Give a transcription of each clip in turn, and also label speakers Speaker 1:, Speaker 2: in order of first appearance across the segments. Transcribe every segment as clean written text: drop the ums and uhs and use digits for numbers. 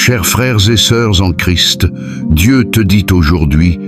Speaker 1: Chers frères et sœurs en Christ, Dieu te dit aujourd'hui,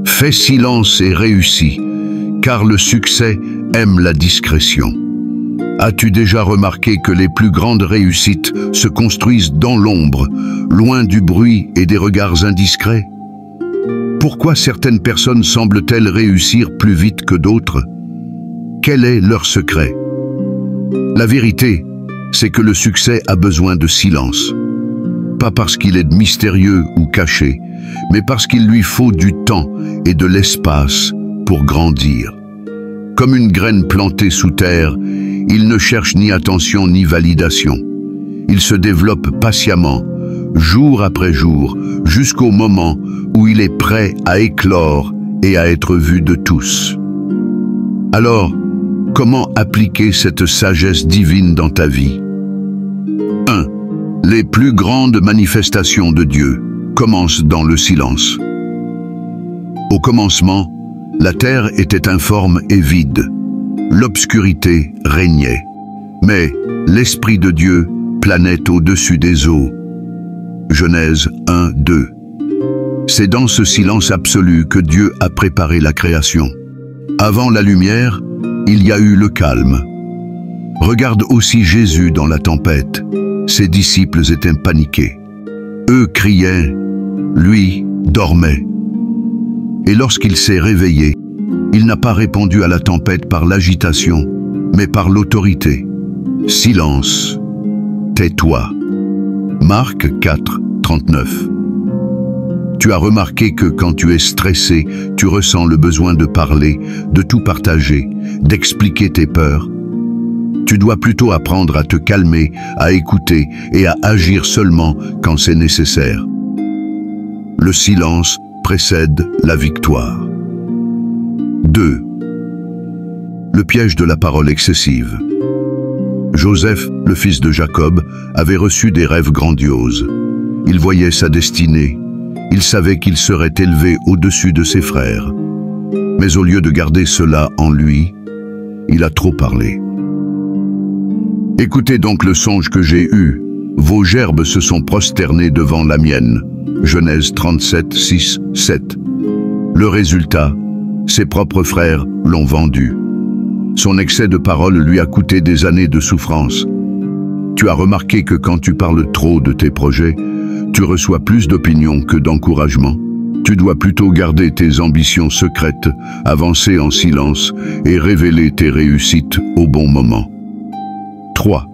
Speaker 1: fais silence et réussis, car le succès aime la discrétion. As-tu déjà remarqué que les plus grandes réussites se construisent dans l'ombre, loin du bruit et des regards indiscrets? Pourquoi certaines personnes semblent-elles réussir plus vite que d'autres? Quel est leur secret? La vérité, c'est que le succès a besoin de silence. Pas parce qu'il est mystérieux ou caché, mais parce qu'il lui faut du temps et de l'espace pour grandir. Comme une graine plantée sous terre, il ne cherche ni attention ni validation. Il se développe patiemment, jour après jour, jusqu'au moment où il est prêt à éclore et à être vu de tous. Alors, comment appliquer cette sagesse divine dans ta vie? 1. Les plus grandes manifestations de Dieu commencent dans le silence. Au commencement, la terre était informe et vide. L'obscurité régnait. Mais l'Esprit de Dieu planait au-dessus des eaux. Genèse 1, 2. C'est dans ce silence absolu que Dieu a préparé la création. Avant la lumière, il y a eu le calme. Regarde aussi Jésus dans la tempête. Ses disciples étaient paniqués. Eux criaient, lui dormait. Et lorsqu'il s'est réveillé, il n'a pas répondu à la tempête par l'agitation, mais par l'autorité. Silence, tais-toi. Marc 4, 39. Tu as remarqué que quand tu es stressé, tu ressens le besoin de parler, de tout partager, d'expliquer tes peurs. Tu dois plutôt apprendre à te calmer, à écouter et à agir seulement quand c'est nécessaire. Le silence précède la victoire. 2. Le piège de la parole excessive. Joseph, le fils de Jacob, avait reçu des rêves grandioses. Il voyait sa destinée. Il savait qu'il serait élevé au-dessus de ses frères. Mais au lieu de garder cela en lui, il a trop parlé. Écoutez donc le songe que j'ai eu. Vos gerbes se sont prosternées devant la mienne. Genèse 37, 6, 7. Le résultat, ses propres frères l'ont vendu. Son excès de parole lui a coûté des années de souffrance. Tu as remarqué que quand tu parles trop de tes projets, tu reçois plus d'opinions que d'encouragement. Tu dois plutôt garder tes ambitions secrètes, avancer en silence et révéler tes réussites au bon moment. 3.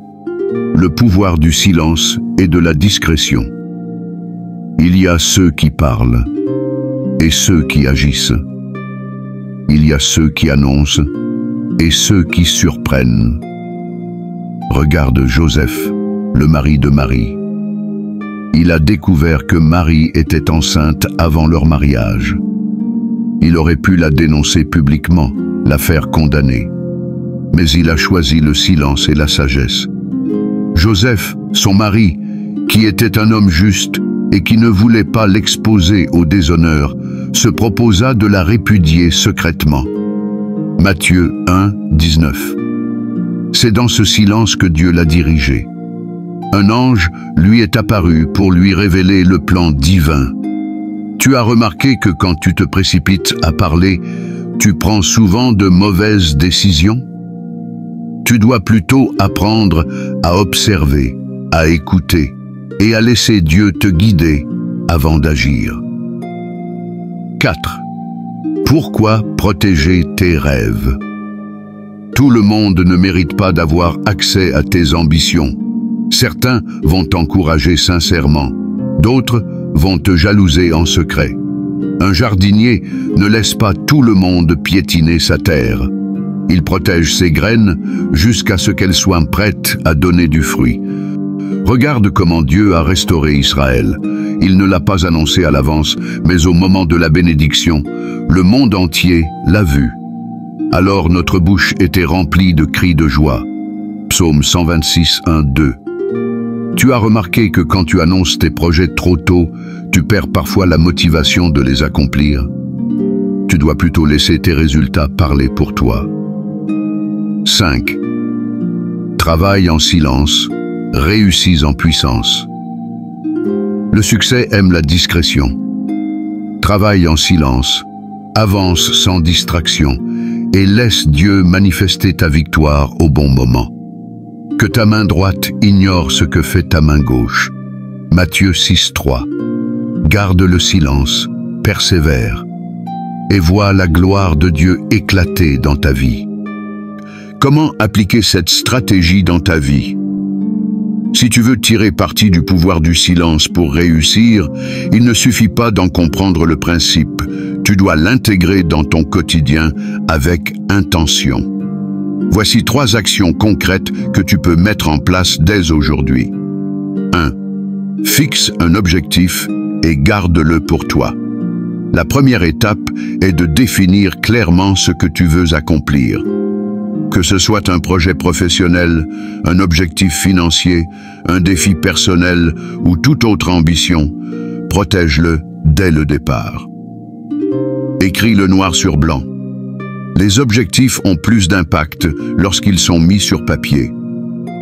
Speaker 1: Le pouvoir du silence et de la discrétion. Il y a ceux qui parlent et ceux qui agissent. Il y a ceux qui annoncent et ceux qui surprennent. Regarde Joseph, le mari de Marie. Il a découvert que Marie était enceinte avant leur mariage. Il aurait pu la dénoncer publiquement, la faire condamner. Mais il a choisi le silence et la sagesse. Joseph, son mari, qui était un homme juste et qui ne voulait pas l'exposer au déshonneur, se proposa de la répudier secrètement. Matthieu 1, 19. C'est dans ce silence que Dieu l'a dirigé. Un ange lui est apparu pour lui révéler le plan divin. Tu as remarqué que quand tu te précipites à parler, tu prends souvent de mauvaises décisions? Tu dois plutôt apprendre à observer, à écouter et à laisser Dieu te guider avant d'agir. 4. Pourquoi protéger tes rêves? Tout le monde ne mérite pas d'avoir accès à tes ambitions. Certains vont t'encourager sincèrement, d'autres vont te jalouser en secret. Un jardinier ne laisse pas tout le monde piétiner sa terre. Il protège ses graines jusqu'à ce qu'elles soient prêtes à donner du fruit. Regarde comment Dieu a restauré Israël. Il ne l'a pas annoncé à l'avance, mais au moment de la bénédiction, le monde entier l'a vu. Alors notre bouche était remplie de cris de joie. Psaume 126, 1, 2. Tu as remarqué que quand tu annonces tes projets trop tôt, tu perds parfois la motivation de les accomplir. Tu dois plutôt laisser tes résultats parler pour toi. 5. Travaille en silence, réussis en puissance. Le succès aime la discrétion. Travaille en silence, avance sans distraction et laisse Dieu manifester ta victoire au bon moment. Que ta main droite ignore ce que fait ta main gauche. Matthieu 6,3. Garde le silence, persévère, et vois la gloire de Dieu éclater dans ta vie. Comment appliquer cette stratégie dans ta vie? Si tu veux tirer parti du pouvoir du silence pour réussir, il ne suffit pas d'en comprendre le principe. Tu dois l'intégrer dans ton quotidien avec intention. Voici 3 actions concrètes que tu peux mettre en place dès aujourd'hui. 1. Fixe un objectif et garde-le pour toi. La première étape est de définir clairement ce que tu veux accomplir. Que ce soit un projet professionnel, un objectif financier, un défi personnel ou toute autre ambition, protège-le dès le départ. Écris-le noir sur blanc. Les objectifs ont plus d'impact lorsqu'ils sont mis sur papier.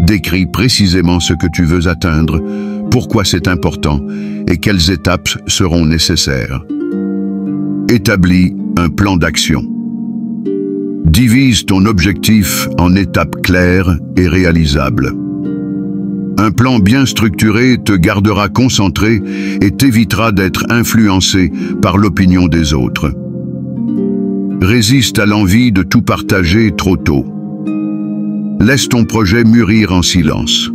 Speaker 1: Décris précisément ce que tu veux atteindre, pourquoi c'est important et quelles étapes seront nécessaires. Établis un plan d'action. Divise ton objectif en étapes claires et réalisables. Un plan bien structuré te gardera concentré et t'évitera d'être influencé par l'opinion des autres. Résiste à l'envie de tout partager trop tôt. Laisse ton projet mûrir en silence.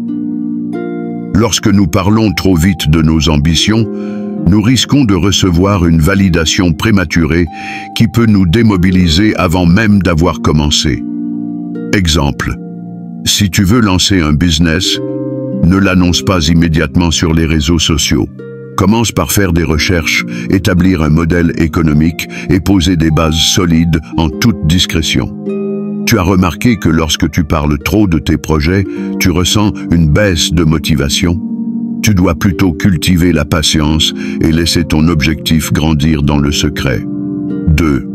Speaker 1: Lorsque nous parlons trop vite de nos ambitions, nous risquons de recevoir une validation prématurée qui peut nous démobiliser avant même d'avoir commencé. Exemple, si tu veux lancer un business, ne l'annonce pas immédiatement sur les réseaux sociaux. Commence par faire des recherches, établir un modèle économique et poser des bases solides en toute discrétion. Tu as remarqué que lorsque tu parles trop de tes projets, tu ressens une baisse de motivation? Tu dois plutôt cultiver la patience et laisser ton objectif grandir dans le secret. 2.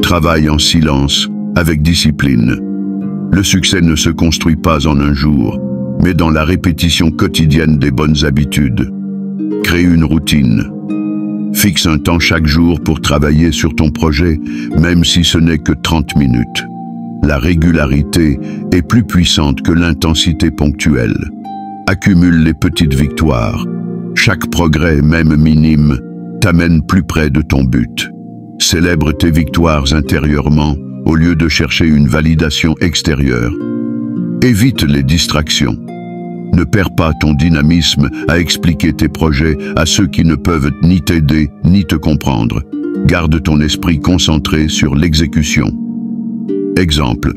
Speaker 1: Travaille en silence, avec discipline. Le succès ne se construit pas en un jour, mais dans la répétition quotidienne des bonnes habitudes. Crée une routine. Fixe un temps chaque jour pour travailler sur ton projet, même si ce n'est que 30 minutes. La régularité est plus puissante que l'intensité ponctuelle. Accumule les petites victoires. Chaque progrès, même minime, t'amène plus près de ton but. Célèbre tes victoires intérieurement au lieu de chercher une validation extérieure. Évite les distractions. Ne perds pas ton dynamisme à expliquer tes projets à ceux qui ne peuvent ni t'aider ni te comprendre. Garde ton esprit concentré sur l'exécution. Exemple.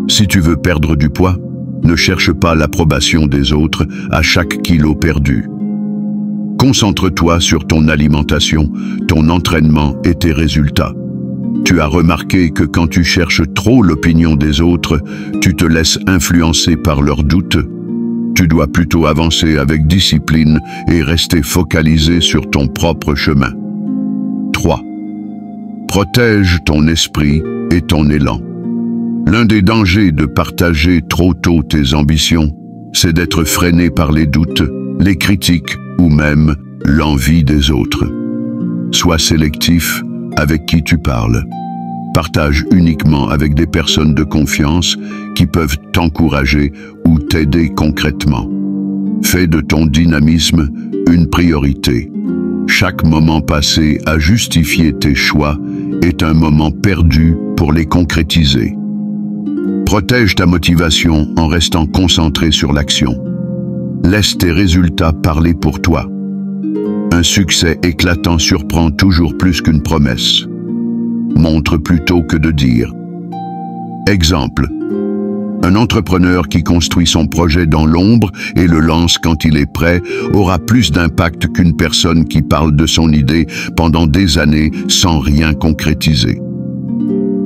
Speaker 1: Si tu veux perdre du poids, ne cherche pas l'approbation des autres à chaque kilo perdu. Concentre-toi sur ton alimentation, ton entraînement et tes résultats. Tu as remarqué que quand tu cherches trop l'opinion des autres, tu te laisses influencer par leurs doutes. Tu dois plutôt avancer avec discipline et rester focalisé sur ton propre chemin. 3. Protège ton esprit et ton élan. L'un des dangers de partager trop tôt tes ambitions, c'est d'être freiné par les doutes, les critiques ou même l'envie des autres. Sois sélectif avec qui tu parles. Partage uniquement avec des personnes de confiance qui peuvent t'encourager ou t'aider concrètement. Fais de ton dynamisme une priorité. Chaque moment passé à justifier tes choix est un moment perdu pour les concrétiser. Protège ta motivation en restant concentré sur l'action. Laisse tes résultats parler pour toi. Un succès éclatant surprend toujours plus qu'une promesse. Montre plutôt que de dire. Exemple. Un entrepreneur qui construit son projet dans l'ombre et le lance quand il est prêt aura plus d'impact qu'une personne qui parle de son idée pendant des années sans rien concrétiser.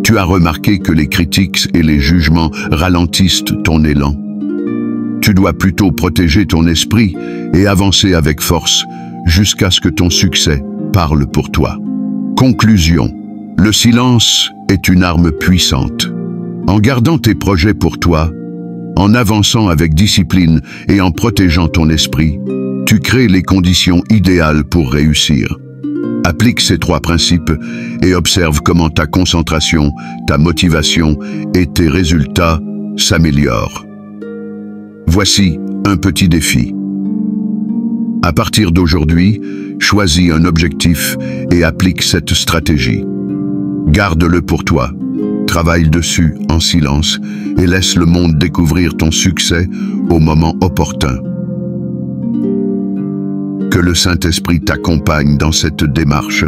Speaker 1: Tu as remarqué que les critiques et les jugements ralentissent ton élan. Tu dois plutôt protéger ton esprit et avancer avec force jusqu'à ce que ton succès parle pour toi. Conclusion. Le silence est une arme puissante. En gardant tes projets pour toi, en avançant avec discipline et en protégeant ton esprit, tu crées les conditions idéales pour réussir. Applique ces 3 principes et observe comment ta concentration, ta motivation et tes résultats s'améliorent. Voici un petit défi. À partir d'aujourd'hui, choisis un objectif et applique cette stratégie. Garde-le pour toi. Travaille dessus en silence et laisse le monde découvrir ton succès au moment opportun. Que le Saint-Esprit t'accompagne dans cette démarche.